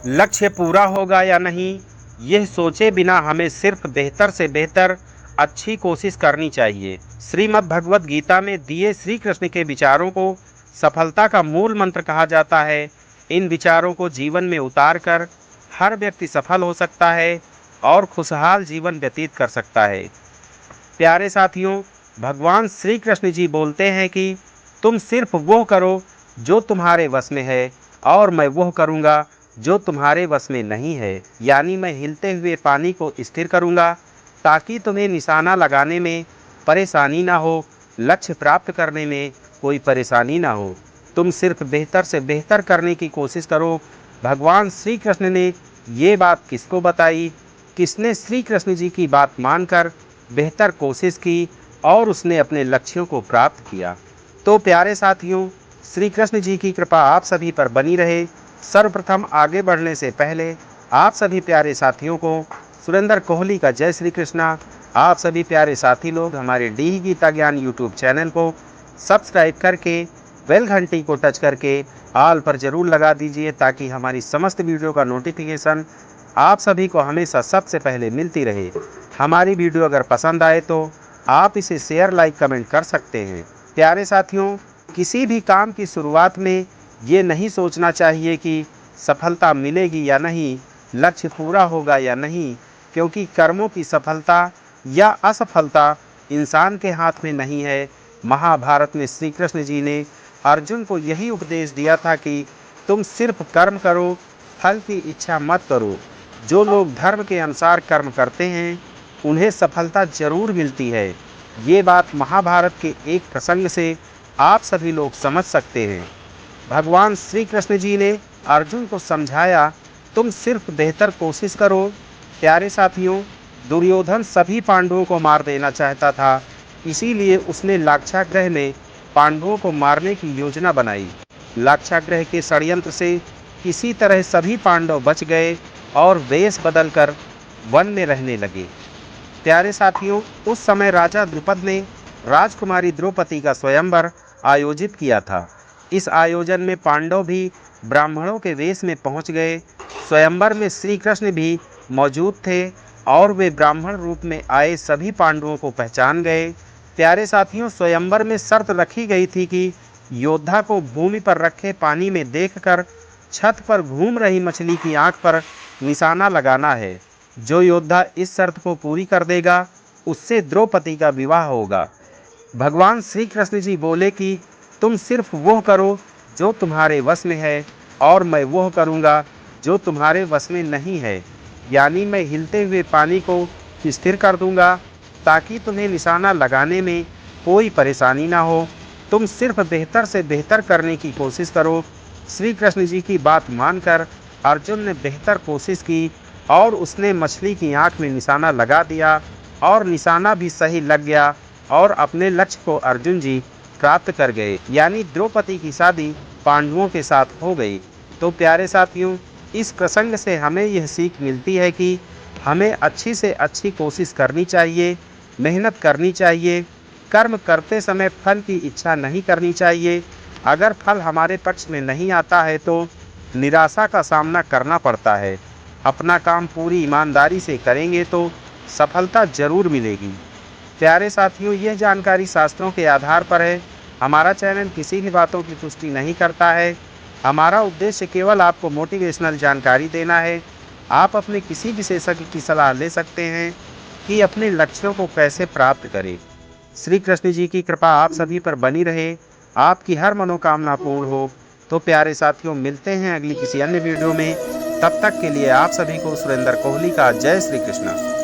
लक्ष्य पूरा होगा या नहीं, यह सोचे बिना हमें सिर्फ बेहतर से बेहतर अच्छी कोशिश करनी चाहिए। श्रीमद् भगवत गीता में दिए श्री कृष्ण के विचारों को सफलता का मूल मंत्र कहा जाता है। इन विचारों को जीवन में उतार कर हर व्यक्ति सफल हो सकता है और खुशहाल जीवन व्यतीत कर सकता है। प्यारे साथियों, भगवान श्री कृष्ण जी बोलते हैं कि तुम सिर्फ वो करो जो तुम्हारे वश में है और मैं वो करूँगा जो तुम्हारे वश में नहीं है। यानी मैं हिलते हुए पानी को स्थिर करूँगा ताकि तुम्हें निशाना लगाने में परेशानी ना हो, लक्ष्य प्राप्त करने में कोई परेशानी ना हो। तुम सिर्फ बेहतर से बेहतर करने की कोशिश करो। भगवान श्री कृष्ण ने ये बात किसको बताई? किसने श्री कृष्ण जी की बात मानकर बेहतर कोशिश की और उसने अपने लक्ष्यों को प्राप्त किया। तो प्यारे साथियों, श्री कृष्ण जी की कृपा आप सभी पर बनी रहे। सर्वप्रथम आगे बढ़ने से पहले आप सभी प्यारे साथियों को सुरेंद्र कोहली का जय श्री कृष्णा। आप सभी प्यारे साथी लोग हमारे डी गीता ज्ञान यूट्यूब चैनल को सब्सक्राइब करके बेल घंटी को टच करके ऑल पर ज़रूर लगा दीजिए ताकि हमारी समस्त वीडियो का नोटिफिकेशन आप सभी को हमेशा सबसे पहले मिलती रहे। हमारी वीडियो अगर पसंद आए तो आप इसे शेयर, लाइक, कमेंट कर सकते हैं। प्यारे साथियों, किसी भी काम की शुरुआत में ये नहीं सोचना चाहिए कि सफलता मिलेगी या नहीं, लक्ष्य पूरा होगा या नहीं, क्योंकि कर्मों की सफलता या असफलता इंसान के हाथ में नहीं है। महाभारत में श्री कृष्ण जी ने अर्जुन को यही उपदेश दिया था कि तुम सिर्फ कर्म करो, फल की इच्छा मत करो। जो लोग धर्म के अनुसार कर्म करते हैं उन्हें सफलता जरूर मिलती है। ये बात महाभारत के एक प्रसंग से आप सभी लोग समझ सकते हैं। भगवान श्री कृष्ण जी ने अर्जुन को समझाया, तुम सिर्फ बेहतर कोशिश करो। प्यारे साथियों, दुर्योधन सभी पांडवों को मार देना चाहता था, इसीलिए उसने लाक्षागृह में पांडवों को मारने की योजना बनाई। लाक्षागृह के षड्यंत्र से किसी तरह सभी पांडव बच गए और वेश बदलकर वन में रहने लगे। प्यारे साथियों, उस समय राजा द्रुपद ने राजकुमारी द्रौपदी का स्वयंवर आयोजित किया था। इस आयोजन में पांडव भी ब्राह्मणों के वेश में पहुंच गए। स्वयंवर में श्री कृष्ण भी मौजूद थे और वे ब्राह्मण रूप में आए सभी पांडवों को पहचान गए। प्यारे साथियों, स्वयंवर में शर्त रखी गई थी कि योद्धा को भूमि पर रखे पानी में देखकर छत पर घूम रही मछली की आंख पर निशाना लगाना है। जो योद्धा इस शर्त को पूरी कर देगा उससे द्रौपदी का विवाह होगा। भगवान श्री कृष्ण जी बोले कि तुम सिर्फ वो करो जो तुम्हारे वश में है और मैं वो करूँगा जो तुम्हारे वश में नहीं है। यानी मैं हिलते हुए पानी को स्थिर कर दूंगा ताकि तुम्हें निशाना लगाने में कोई परेशानी ना हो। तुम सिर्फ बेहतर से बेहतर करने की कोशिश करो। श्री कृष्ण जी की बात मानकर अर्जुन ने बेहतर कोशिश की और उसने मछली की आंख में निशाना लगा दिया और निशाना भी सही लग गया और अपने लक्ष्य को अर्जुन जी प्राप्त कर गए। यानी द्रौपदी की शादी पांडवों के साथ हो गई। तो प्यारे साथियों, इस प्रसंग से हमें यह सीख मिलती है कि हमें अच्छी से अच्छी कोशिश करनी चाहिए, मेहनत करनी चाहिए। कर्म करते समय फल की इच्छा नहीं करनी चाहिए। अगर फल हमारे पक्ष में नहीं आता है तो निराशा का सामना करना पड़ता है। अपना काम पूरी ईमानदारी से करेंगे तो सफलता जरूर मिलेगी। प्यारे साथियों, यह जानकारी शास्त्रों के आधार पर है। हमारा चैनल किसी भी बातों की पुष्टि नहीं करता है। हमारा उद्देश्य केवल आपको मोटिवेशनल जानकारी देना है। आप अपने किसी विशेषज्ञ की सलाह ले सकते हैं कि अपने लक्ष्यों को कैसे प्राप्त करें। श्री कृष्ण जी की कृपा आप सभी पर बनी रहे, आपकी हर मनोकामना पूर्ण हो। तो प्यारे साथियों, मिलते हैं अगली किसी अन्य वीडियो में। तब तक के लिए आप सभी को सुरेंद्र कोहली का जय श्री कृष्ण।